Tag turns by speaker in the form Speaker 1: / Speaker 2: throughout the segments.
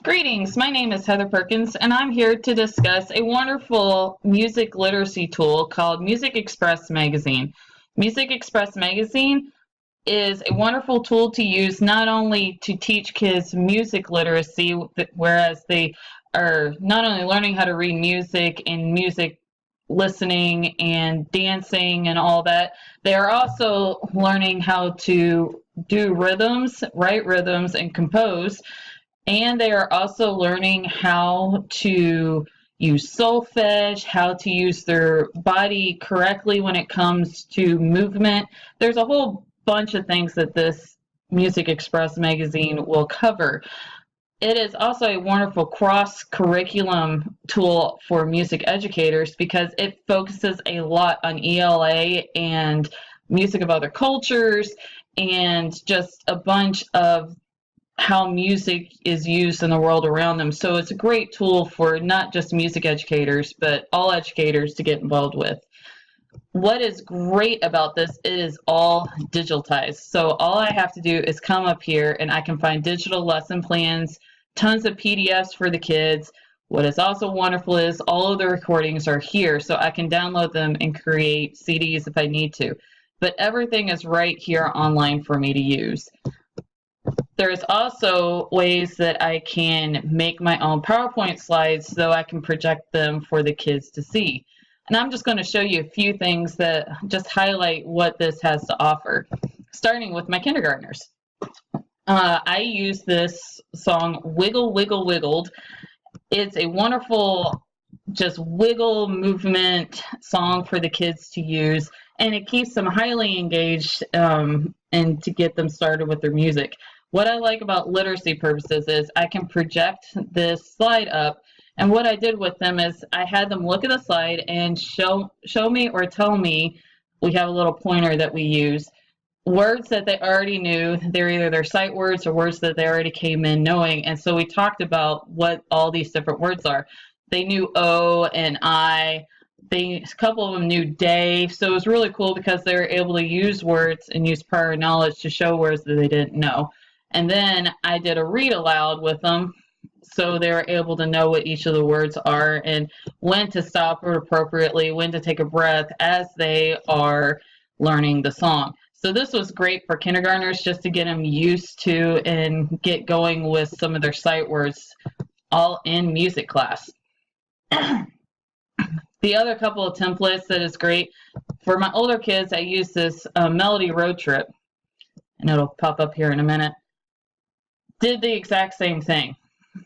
Speaker 1: Greetings, my name is Heather Perkins, and I'm here to discuss a wonderful music literacy tool called Music Express Magazine. Music Express Magazine is a wonderful tool to use not only to teach kids music literacy, whereas they are not only learning how to read music and music listening and dancing and all that, they are also learning how to do rhythms, write rhythms, and compose. And they are also learning how to use solfege, how to use their body correctly when it comes to movement. There's a whole bunch of things that this Music Express magazine will cover. It is also a wonderful cross-curriculum tool for music educators because it focuses a lot on ELA and music of other cultures and just a bunch of how music is used in the world around them. So it's a great tool for not just music educators, but all educators to get involved with. What is great about this, it is all digitalized. So all I have to do is come up here and I can find digital lesson plans, tons of PDFs for the kids. What is also wonderful is all of the recordings are here, so I can download them and create CDs if I need to. But everything is right here online for me to use. There's also ways that I can make my own PowerPoint slides so I can project them for the kids to see. And I'm just going to show you a few things that just highlight what this has to offer, starting with my kindergartners. I use this song, Wiggle, Wiggle, Wiggled. It's a wonderful just wiggle movement song for the kids to use, and it keeps them highly engaged and to get them started with their music. What I like about literacy purposes is I can project this slide up, and what I did with them is I had them look at the slide and show me or tell me, we have a little pointer that we use, words that they already knew. They're either their sight words or words that they already came in knowing, and so we talked about what all these different words are. They knew O and I. A couple of them knew day, so it was really cool because they were able to use words and use prior knowledge to show words that they didn't know. And then I did a read aloud with them, so they were able to know what each of the words are and when to stop it appropriately, when to take a breath as they are learning the song. So this was great for kindergartners just to get them used to and get going with some of their sight words all in music class. The other couple of templates that is great, for my older kids, I use this Melody Road Trip, and it'll pop up here in a minute. Did the exact same thing.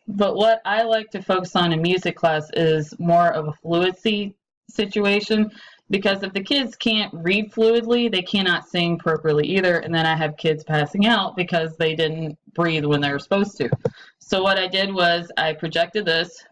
Speaker 1: But what I like to focus on in music class is more of a fluency situation, because if the kids can't read fluidly, they cannot sing properly either, and then I have kids passing out because they didn't breathe when they were supposed to. So what I did was I projected this.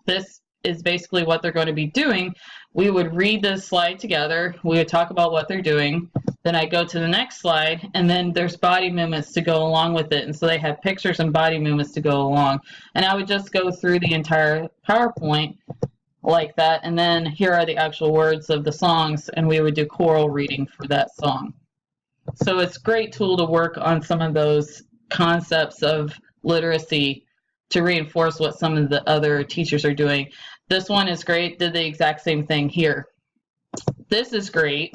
Speaker 1: This is basically what they're going to be doing. We would read this slide together, we would talk about what they're doing, then I go to the next slide, and then there's body movements to go along with it, and so they have pictures and body movements to go along, and I would just go through the entire PowerPoint like that, and then here are the actual words of the songs, and we would do choral reading for that song. So it's a great tool to work on some of those concepts of literacy to reinforce what some of the other teachers are doing. This one is great, did the exact same thing here. This is great.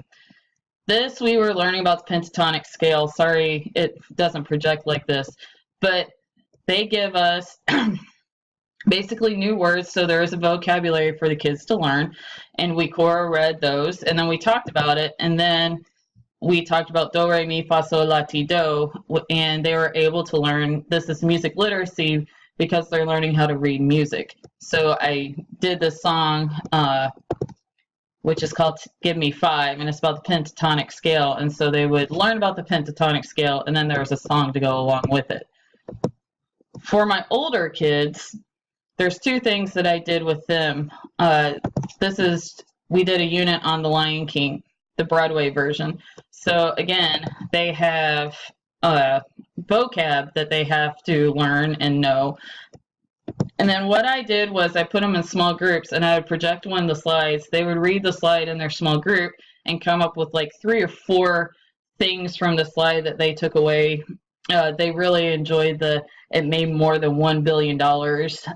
Speaker 1: This, we were learning about the pentatonic scale. Sorry, it doesn't project like this, but they give us basically new words, so there is a vocabulary for the kids to learn, and we read those, and then we talked about it, and then we talked about do, re, mi, fa, sol, la, ti, do, and they were able to learn, this is music literacy, because they're learning how to read music. So I did this song, which is called Give Me Five, and it's about the pentatonic scale, and so they would learn about the pentatonic scale, and then there was a song to go along with it. For my older kids, there's two things that I did with them. We did a unit on The Lion King, the Broadway version. So again, they have vocab that they have to learn and know. And then what I did was I put them in small groups, and I would project one of the slides. They would read the slide in their small group and come up with like 3 or 4 things from the slide that they took away They really enjoyed it made more than $1 billion.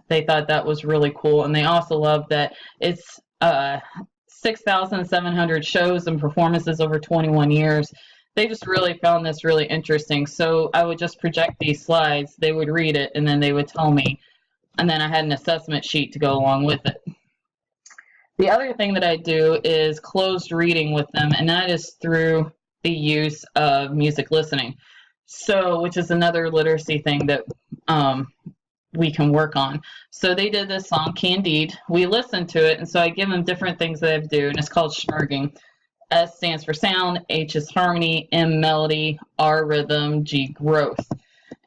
Speaker 1: They thought that was really cool. And they also loved that it's 6,700 shows and performances over 21 years. They just really found this really interesting. So I would just project these slides, they would read it, and then they would tell me. And then I had an assessment sheet to go along with it. The other thing that I do is closed reading with them, and that is through the use of music listening. So, which is another literacy thing that we can work on. So they did this song, Candide. We listened to it, and so I give them different things that I do, and it's called schmerging. S stands for sound, H is harmony, M melody, R rhythm, G growth.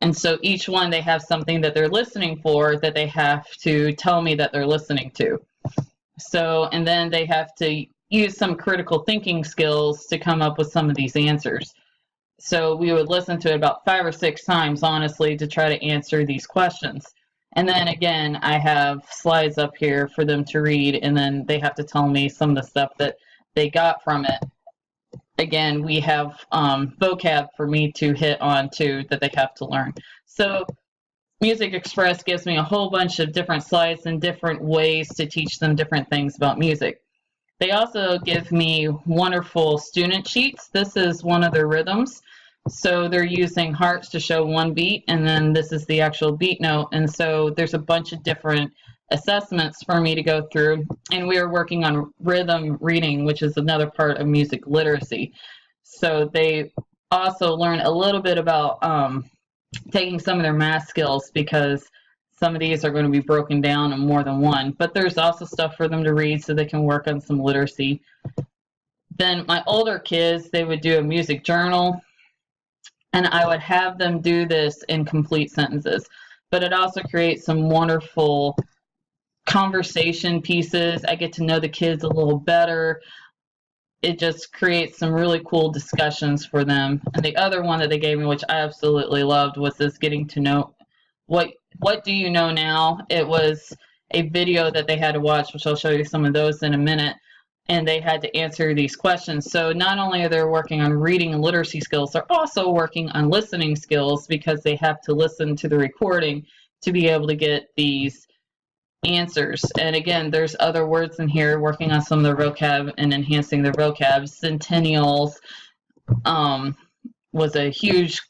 Speaker 1: And so each one, they have something that they're listening for that they have to tell me that they're listening to. So, and then they have to use some critical thinking skills to come up with some of these answers. So we would listen to it about 5 or 6 times, honestly, to try to answer these questions. And then again, I have slides up here for them to read, and then they have to tell me some of the stuff that they got from it. Again, we have vocab for me to hit on too that they have to learn. So Music Express gives me a whole bunch of different slides and different ways to teach them different things about music. They also give me wonderful student sheets. This is one of their rhythms. So they're using hearts to show one beat, and then this is the actual beat note. And so there's a bunch of different assessments for me to go through. And we are working on rhythm reading, which is another part of music literacy. So they also learn a little bit about taking some of their math skills, because some of these are going to be broken down in more than one. But there's also stuff for them to read so they can work on some literacy. Then my older kids, they would do a music journal, and I would have them do this in complete sentences. But it also creates some wonderful conversation pieces. I get to know the kids a little better. It just creates some really cool discussions for them. And the other one that they gave me, which I absolutely loved, was this getting to know what do you know now? It was a video that they had to watch, which I'll show you some of those in a minute. And they had to answer these questions. So not only are they working on reading and literacy skills, they're also working on listening skills, because they have to listen to the recording to be able to get these answers. And again, there's other words in here, working on some of their vocab and enhancing their vocab. Centennials was a huge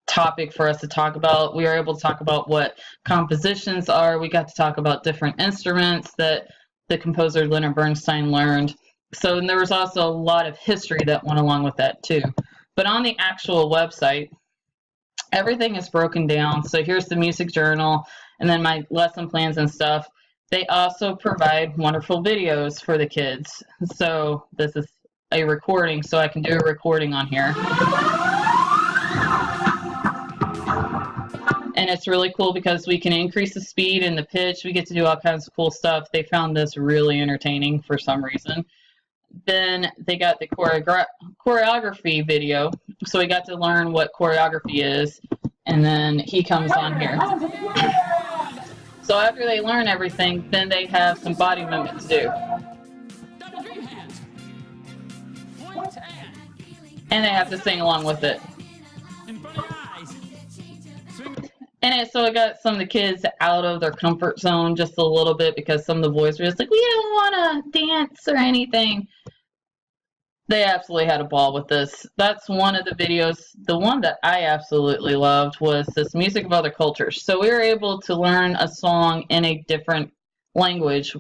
Speaker 1: topic for us to talk about. We were able to talk about what compositions are. We got to talk about different instruments that the composer Leonard Bernstein learned. So, and there was also a lot of history that went along with that too. But on the actual website, everything is broken down. So here's the music journal, and then my lesson plans and stuff. They also provide wonderful videos for the kids. So this is a recording, so I can do a recording on here. And it's really cool because we can increase the speed and the pitch. We get to do all kinds of cool stuff. They found this really entertaining for some reason. Then they got the choreography video. So we got to learn what choreography is. And then he comes on here. So after they learn everything, then they have some body movement to do. And they have to sing along with it. And so it got some of the kids out of their comfort zone just a little bit, because some of the boys were just like, we don't want to dance or anything. They absolutely had a ball with this. That's one of the videos. The one that I absolutely loved was this music of other cultures. So we were able to learn a song in a different language,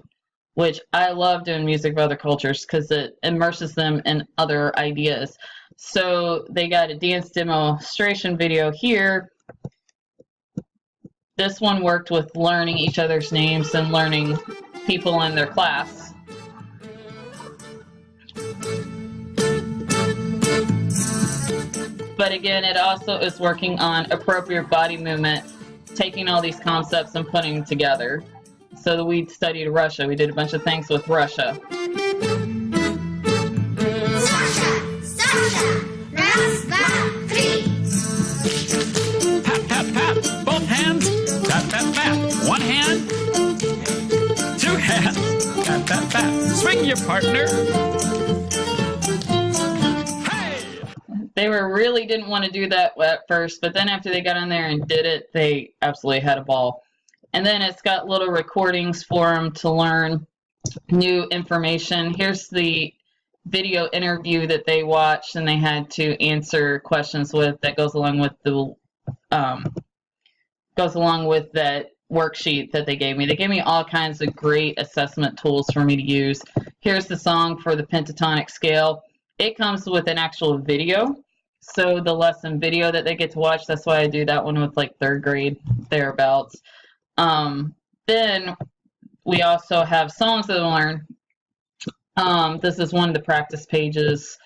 Speaker 1: which I love doing music of other cultures because it immerses them in other ideas. So they got a dance demonstration video here. This one worked with learning each other's names and learning people in their class. But again, it also is working on appropriate body movement, taking all these concepts and putting them together. So we studied Russia. We did a bunch of things with Russia.
Speaker 2: Sasha, raz, dva, three.
Speaker 3: Tap, tap, tap, both hands. Tap, tap, tap, one hand. Two hands. Tap, tap, tap. Swing your partner.
Speaker 1: They were really didn't want to do that at first, but then after they got on there and did it, they absolutely had a ball. And then it's got little recordings for them to learn new information. Here's the video interview that they watched and they had to answer questions with that goes along with that worksheet that they gave me. They gave me all kinds of great assessment tools for me to use. Here's the song for the pentatonic scale. It comes with an actual video, so the lesson video that they get to watch. That's why I do that one with like 3rd grade thereabouts. Then we also have songs that they learn. This is one of the practice pages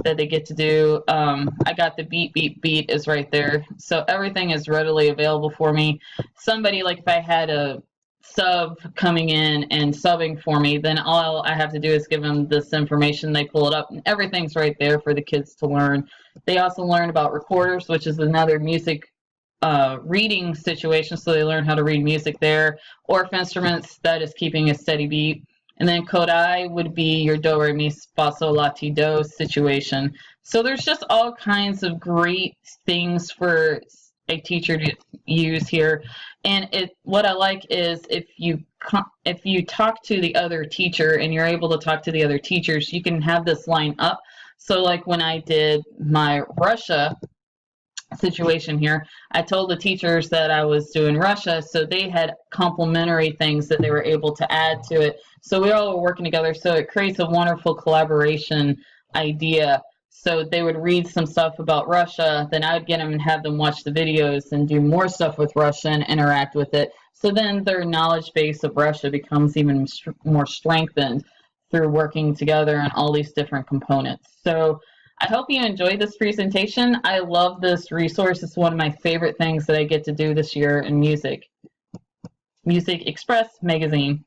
Speaker 1: that they get to do. I got the beat, beat, beat is right there. So everything is readily available for me. Somebody, like if I had a sub coming in and subbing for me, then all I have to do is give them this information. They pull it up and everything's right there for the kids to learn. They also learn about recorders, which is another music reading situation, so they learn how to read music there. Orff instruments, that is keeping a steady beat. And then Kodai would be your do, re, mi, fa, sol, la, ti, do situation. So there's just all kinds of great things for a teacher to use here. And what I like is if you talk to the other teacher and you're able to talk to the other teachers, you can have this line up. So like when I did my Russia situation here, I told the teachers that I was doing Russia, so they had complementary things that they were able to add to it. So we all were working together, so it creates a wonderful collaboration idea. So they would read some stuff about Russia, then I would get them and have them watch the videos and do more stuff with Russia and interact with it. So then their knowledge base of Russia becomes even more strengthened through working together on all these different components. So I hope you enjoyed this presentation. I love this resource. It's one of my favorite things that I get to do this year in music. Music Express Magazine.